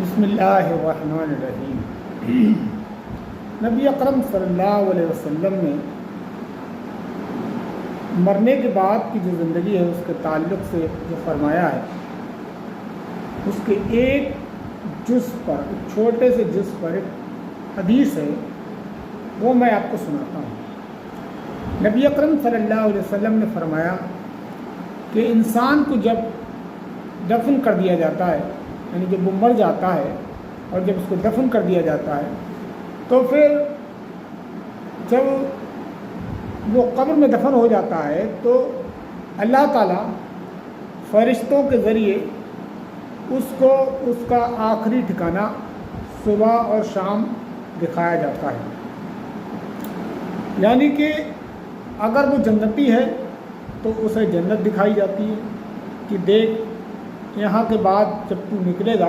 بسم اللہ الرحمن الرحیم۔ نبی اکرم صلی اللہ علیہ وسلم نے مرنے کے بعد کی جو زندگی ہے اس کے تعلق سے جو فرمایا ہے، اس کے ایک جز پر، ایک چھوٹے سے جز پر ایک حدیث ہے، وہ میں آپ کو سناتا ہوں۔ نبی اکرم صلی اللہ علیہ وسلم نے فرمایا کہ انسان کو جب دفن کر دیا جاتا ہے، یعنی جب وہ مر جاتا ہے اور جب اس کو دفن کر دیا جاتا ہے، تو پھر جب وہ قبر میں دفن ہو جاتا ہے تو اللہ تعالیٰ فرشتوں کے ذریعے اس کو اس کا آخری ٹھکانہ صبح اور شام دکھایا جاتا ہے۔ یعنی کہ اگر وہ جنتی ہے تو اسے جنت دکھائی جاتی ہے کہ دیکھ، یہاں کے بعد جب تو نکلے گا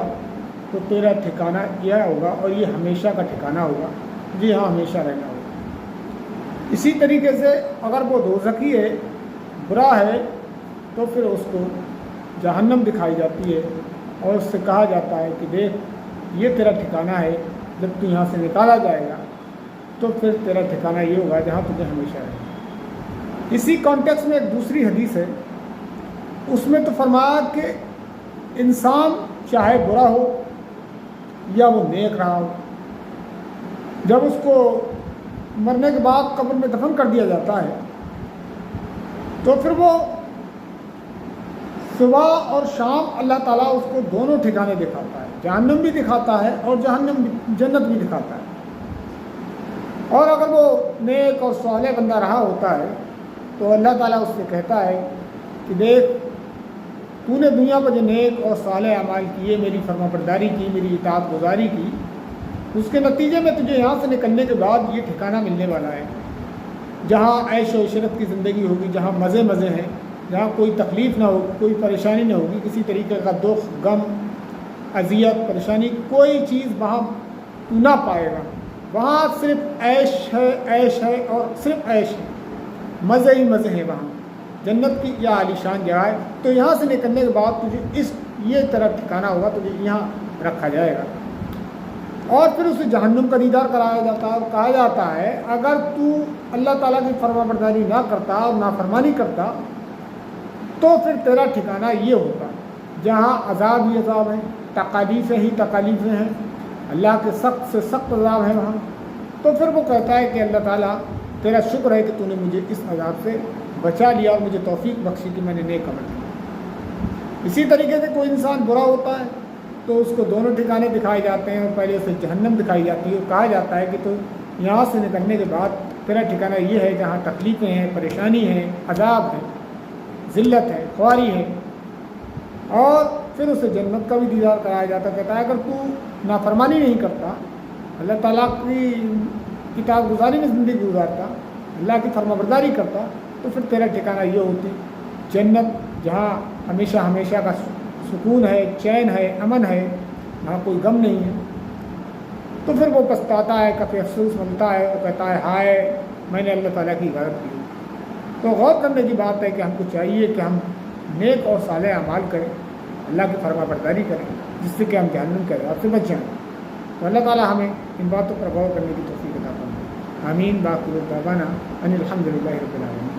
تو تیرا ٹھکانہ یہ ہوگا اور یہ ہمیشہ کا ٹھکانہ ہوگا، جی ہاں ہمیشہ رہنا ہوگا۔ اسی طریقے سے اگر وہ دوزخی ہے، برا ہے، تو پھر اس کو جہنم دکھائی جاتی ہے اور اس سے کہا جاتا ہے کہ دیکھ، یہ تیرا ٹھکانہ ہے، جب تو یہاں سے نکالا جائے گا تو پھر تیرا ٹھکانہ یہ ہوگا جہاں تجھے ہمیشہ رہے۔ اسی کانٹیکس میں ایک دوسری حدیث ہے، اس میں تو فرمایا کہ انسان چاہے برا ہو یا وہ نیک رہا ہو، جب اس کو مرنے کے بعد قبر میں دفن کر دیا جاتا ہے تو پھر وہ صبح اور شام اللہ تعالیٰ اس کو دونوں ٹھکانے دکھاتا ہے، جہنم بھی دکھاتا ہے اور جنت بھی دکھاتا ہے۔ اور اگر وہ نیک اور صالح بندہ رہا ہوتا ہے تو اللہ تعالیٰ اس سے کہتا ہے کہ دیکھ، تو نے دنیا پر جو نیک اور صالح اعمال کیے، میری فرما برداری کی، میری اطاعت گزاری کی، اس کے نتیجے میں تجھے یہاں سے نکلنے کے بعد یہ ٹھکانہ ملنے والا ہے جہاں عیش و عشرت کی زندگی ہوگی، جہاں مزے ہیں، جہاں کوئی تکلیف نہ ہوگی، کوئی پریشانی نہ ہوگی، کسی طریقے کا دکھ، غم، اذیت، پریشانی، کوئی چیز وہاں تو نہ پائے گا۔ وہاں صرف عیش ہے اور صرف عیش ہے، مزے ہی مزے ہیں وہاں، جنت کی یا عالیشان جگہ ہے۔ تو یہاں سے نکلنے کے بعد تجھے یہ طرح ٹھکانہ ہوگا، تجھے یہاں رکھا جائے گا۔ اور پھر اسے جہنم کا دیدار کرایا جاتا ہے اور کہا جاتا ہے اگر تو اللہ تعالیٰ کی فرما برداری نہ کرتا اور نافرمانی کرتا تو پھر تیرا ٹھکانہ یہ ہوگا جہاں عذاب ہی عذاب ہیں، تکالیفیں ہی تکالیفیں ہیں، اللہ کے سخت سے سخت عذاب ہیں وہاں۔ تو پھر وہ کہتا ہے کہ اللہ تعالیٰ تیرا شکر ہے کہ تو نے مجھے اس عذاب سے بچا لیا اور مجھے توفیق بخشی کہ میں نے نیک عمل کیا۔ اسی طریقے سے کوئی انسان برا ہوتا ہے تو اس کو دونوں ٹھکانے دکھائے جاتے ہیں اور پہلے اسے جہنم دکھائی جاتی ہے اور کہا جاتا ہے کہ تو یہاں سے نکلنے کے بعد تیرا ٹھکانہ یہ ہے جہاں تکلیفیں ہیں، پریشانی ہے، عذاب ہے، ذلت ہے، خواری ہے۔ اور پھر اسے جنت کا بھی دیدار کرایا جاتا ہے، کہتا ہے اگر تو نافرمانی نہیں کرتا، اللہ تعالیٰ کی کتاب گزاری میں زندگی گزارتا، اللہ کی فرما برداری کرتا، تو پھر تیرا ٹھکانہ یہ ہوتی جنت، جہاں ہمیشہ ہمیشہ کا سکون ہے، چین ہے، امن ہے، وہاں کوئی غم نہیں ہے۔ تو پھر وہ پچھتاتا ہے، کبھی افسوس ملتا ہے اور کہتا ہے ہائے، میں نے اللہ تعالیٰ کی غلط کی۔ تو غور کرنے کی بات ہے کہ ہم کو چاہیے کہ ہم نیک اور صالح اعمال کریں، اللہ کی فرما برداری کریں، جس سے کہ ہم جہنم کے عذاب سے بچ جائیں۔ تو اللہ تعالیٰ ہمیں ان باتوں پر غور کرنے کی توفیق عطا فرمائے۔ آمین۔ باقی دعوانا ان الحمد للہ رب العالمین۔